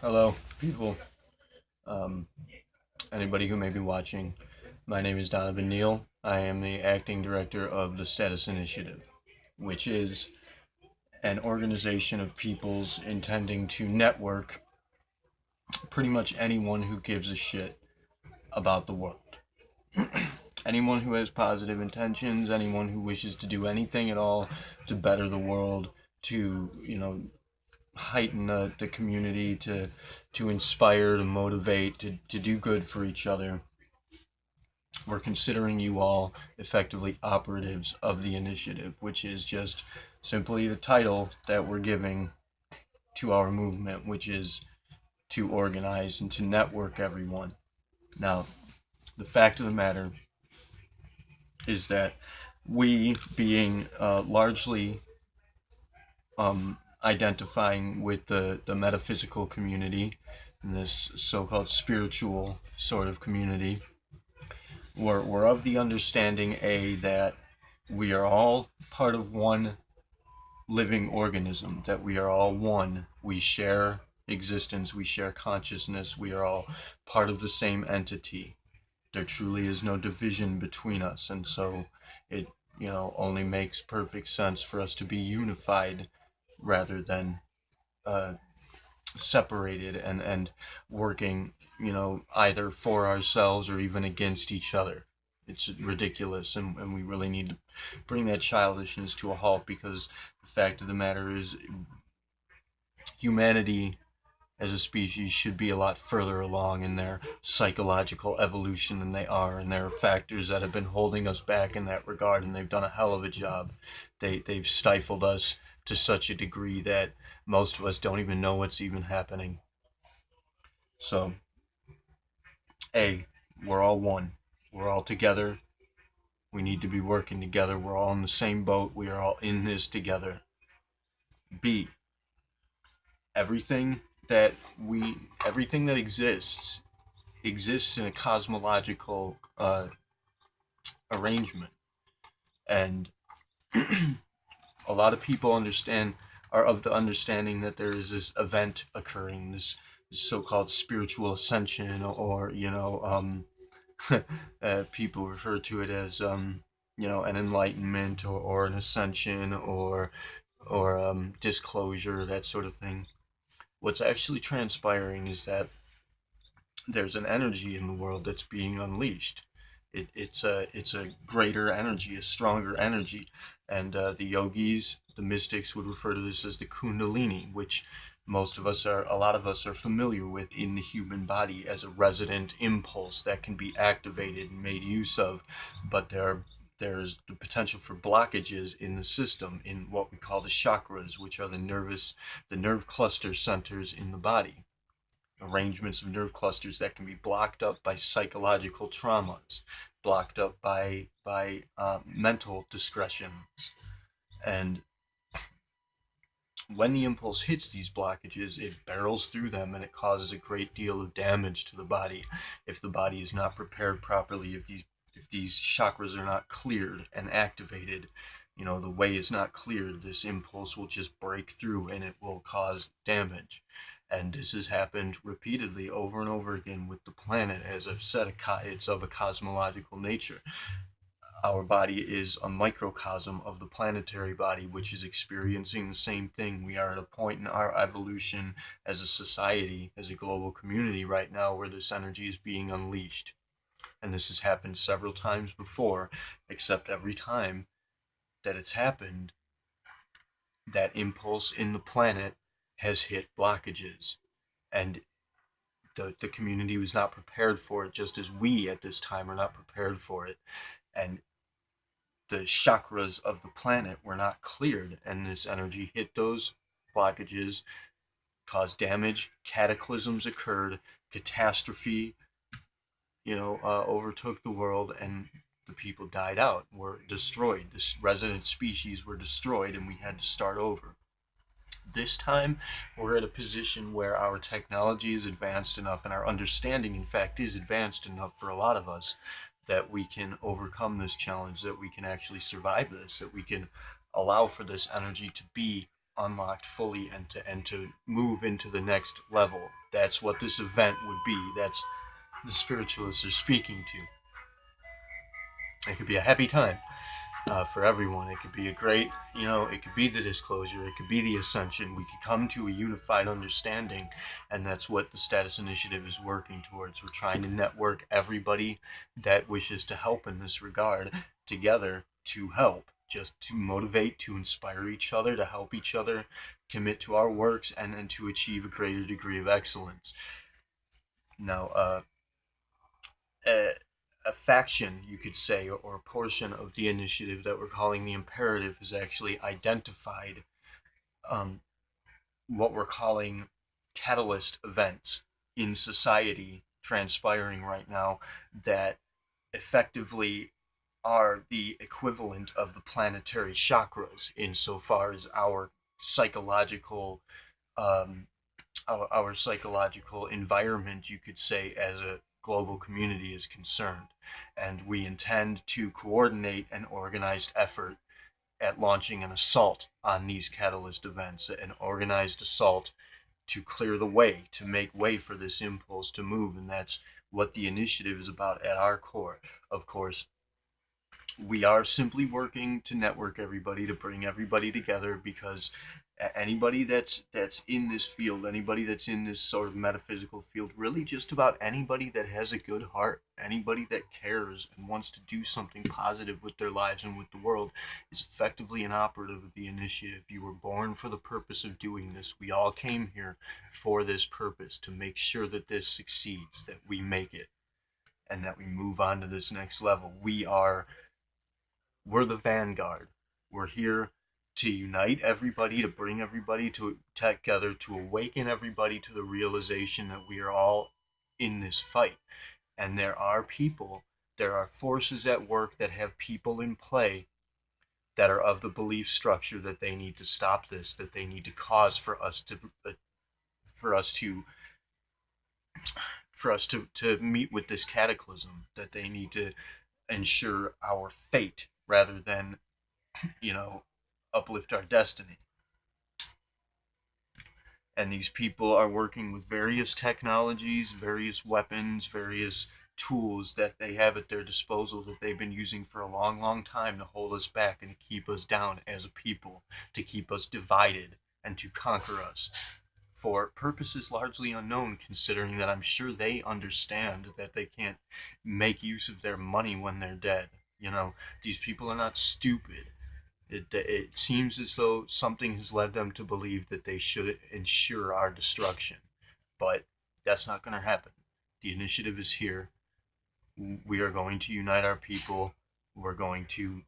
Hello, people. Um, Anybody who may be watching. My name is Donovan Neal. I am the acting director of the Status Initiative, which is an organization of peoples intending to network pretty much anyone who gives a shit about the world. Anyone who has positive intentions, anyone who wishes to do anything at all to better the world, to, heighten the community, to inspire, to motivate, to do good for each other. We're considering you all effectively operatives of the initiative, which is just simply the title that we're giving to our movement, which is to organize and to network everyone. Now, the fact of the matter is that we, being largely identifying with the metaphysical community, and this so-called spiritual sort of community, we're of the understanding, that we are all part of one living organism, that we are all one. We share existence, we share consciousness, we are all part of the same entity. There truly is no division between us, and so it, only makes perfect sense for us to be unified rather than uh, separated and working, either for ourselves or even against each other. It's ridiculous, and we really need to bring that childishness to a halt, because the fact of the matter is, humanity as a species should be a lot further along in their psychological evolution than they are, and there are factors that have been holding us back in that regard, and they've done a hell of a job. They've stifled us to such a degree that most of us don't even know what's even happening. So, A, we're all one. We're all together. We need to be working together. We're all in the same boat. We are all in this together. B, everything that everything that exists in a cosmological arrangement, and a lot of people are of the understanding that there is this event occurring, this so-called spiritual ascension, or people refer to it as an enlightenment, or an ascension, or disclosure, that sort of thing. What's actually transpiring is that there's an energy in the world that's being unleashed. It's a greater energy, a stronger energy, and the yogis, the mystics, would refer to this as the Kundalini, which a lot of us are familiar with in the human body as a resident impulse that can be activated and made use of, but there's the potential for blockages in the system, in what we call the chakras, which are the nerve cluster centers in the body, arrangements of nerve clusters that can be blocked up by psychological traumas, blocked up by mental discretions. And when the impulse hits these blockages, it barrels through them, and it causes a great deal of damage to the body if the body is not prepared properly. If these chakras are not cleared and activated, the way is not cleared, this impulse will just break through and it will cause damage. And this has happened repeatedly over and over again with the planet. As I've said, it's of a cosmological nature. Our body is a microcosm of the planetary body, which is experiencing the same thing. We are at a point in our evolution as a society, as a global community right now, where this energy is being unleashed. And this has happened several times before, except every time that it's happened, that impulse in the planet has hit blockages. And the community was not prepared for it, just as we at this time are not prepared for it. And the chakras of the planet were not cleared, and this energy hit those blockages, caused damage, cataclysms occurred, catastrophe, overtook the world, and the people died out, were destroyed. This resident species were destroyed, and we had to start over. This time, we're at a position where our technology is advanced enough, and our understanding, in fact, is advanced enough for a lot of us, that we can overcome this challenge, that we can actually survive this, that we can allow for this energy to be unlocked fully, and to move into the next level. That's what this event would be. That's the spiritualists are speaking to. It could be a happy time for everyone. It could be a great, it could be the disclosure. It could be the ascension. We could come to a unified understanding, and that's what the Status Initiative is working towards. We're trying to network everybody that wishes to help in this regard together to help, just to motivate, to inspire each other, to help each other commit to our works, and to achieve a greater degree of excellence. Now, a, a faction, you could say, or a portion of the initiative that we're calling the imperative has actually identified um, what we're calling catalyst events in society transpiring right now that effectively are the equivalent of the planetary chakras insofar as um, our psychological environment, you could say, as a global community is concerned. And we intend to coordinate an organized effort at launching an assault on these catalyst events, an organized assault to clear the way, to make way for this impulse to move. And that's what the initiative is about at our core. Of course, we are simply working to network everybody, to bring everybody together, because anybody that's in this field, anybody that's in this sort of metaphysical field, really just about anybody that has a good heart, anybody that cares and wants to do something positive with their lives and with the world, is effectively an operative of the initiative. You were born for the purpose of doing this. We all came here for this purpose, to make sure that this succeeds, that we make it, and that we move on to this next level. We're the vanguard. We're here to unite everybody, to bring everybody together, to awaken everybody to the realization that we are all in this fight. And there are forces at work that have people in play that are of the belief structure that they need to stop this, that they need to cause for us to to meet with this cataclysm, that they need to ensure our fate rather than you know, uplift our destiny. And these people are working with various technologies, various weapons, various tools that they have at their disposal that they've been using for a long, long time to hold us back and to keep us down as a people, to keep us divided and to conquer us for purposes largely unknown, considering that I'm sure they understand that they can't make use of their money when they're dead. These people are not stupid. It seems as though something has led them to believe that they should ensure our destruction. But that's not going to happen. The initiative is here. We are going to unite our people. We're going to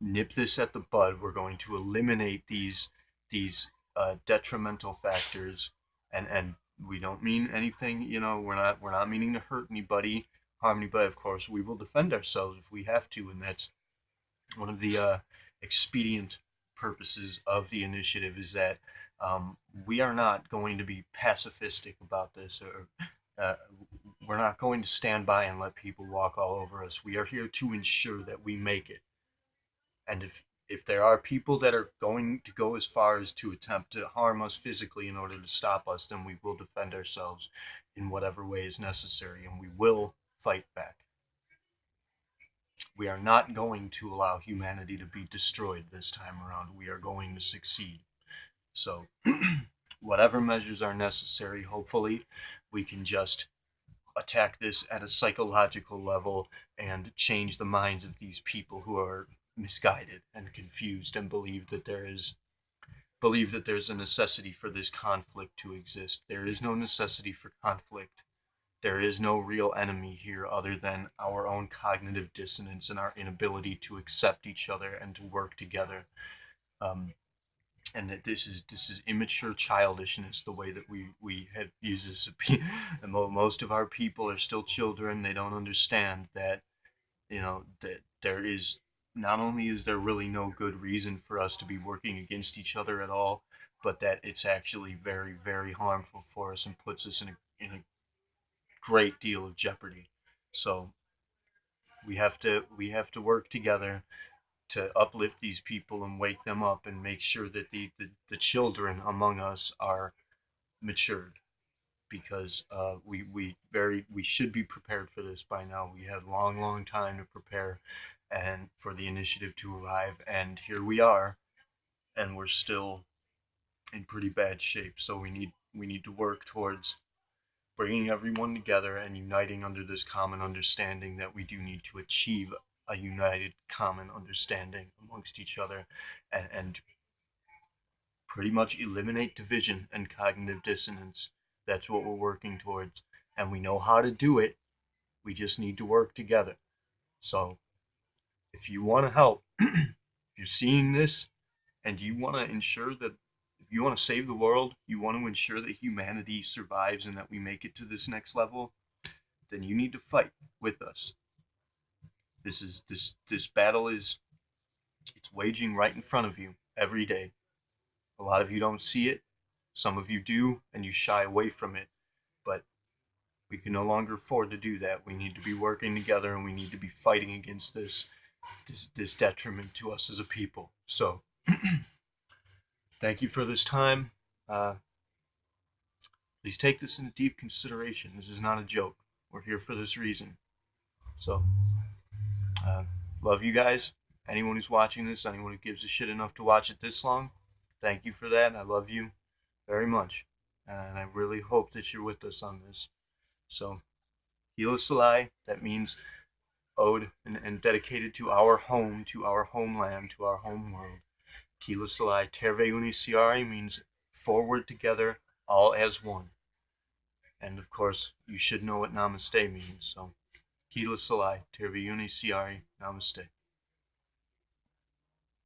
nip this at the bud. We're going to eliminate these detrimental factors, and we don't mean anything. We're not meaning to hurt anybody, harm anybody. Of course, we will defend ourselves if we have to, and that's one of the expedient purposes of the initiative, is that we are not going to be pacifistic about this, or we're not going to stand by and let people walk all over us. We are here to ensure that we make it. And if there are people that are going to go as far as to attempt to harm us physically in order to stop us, then we will defend ourselves in whatever way is necessary, and we will fight back. We are not going to allow humanity to be destroyed this time around. We are going to succeed. So, whatever measures are necessary, hopefully, we can just attack this at a psychological level and change the minds of these people who are misguided and confused and believe that there's a necessity for this conflict to exist. There is no necessity for conflict. There is no real enemy here other than our own cognitive dissonance and our inability to accept each other and to work together. Um, and that this is immature childishness, the way that we have used this. Most of our people are still children. They don't understand that that there is, not only is there really no good reason for us to be working against each other at all, but that it's actually very, very harmful for us and puts us in a great deal of jeopardy. So we have to work together to uplift these people and wake them up and make sure that the children among us are matured. because we should be prepared for this by now. We had long time to prepare and for the initiative to arrive, and here we are, and we're still in pretty bad shape. So we need to work towards bringing everyone together and uniting under this common understanding that we do need to achieve a united common understanding amongst each other, and pretty much eliminate division and cognitive dissonance. That's what we're working towards. And we know how to do it. We just need to work together. So if you want to help, if you're seeing this and you want to ensure that, if you want to save the world, you want to ensure that humanity survives and that we make it to this next level, then you need to fight with us. This battle it's waging right in front of you every day. A lot of you don't see it. Some of you do, and you shy away from it. But we can no longer afford to do that. We need to be working together, and we need to be fighting against this detriment to us as a people. So, thank you for this time. Please take this into deep consideration. This is not a joke. We're here for this reason. So, uh, love you guys. Anyone who's watching this, anyone who gives a shit enough to watch it this long, thank you for that. I love you very much. And I really hope that you're with us on this. So, Hila Salai, that means owed and dedicated to our home, to our homeland, to our home world. Kila Salai, Terve Uni Siari means forward together, all as one. And of course, you should know what Namaste means. So, Kila Salai, Terve Uni Siari, Namaste.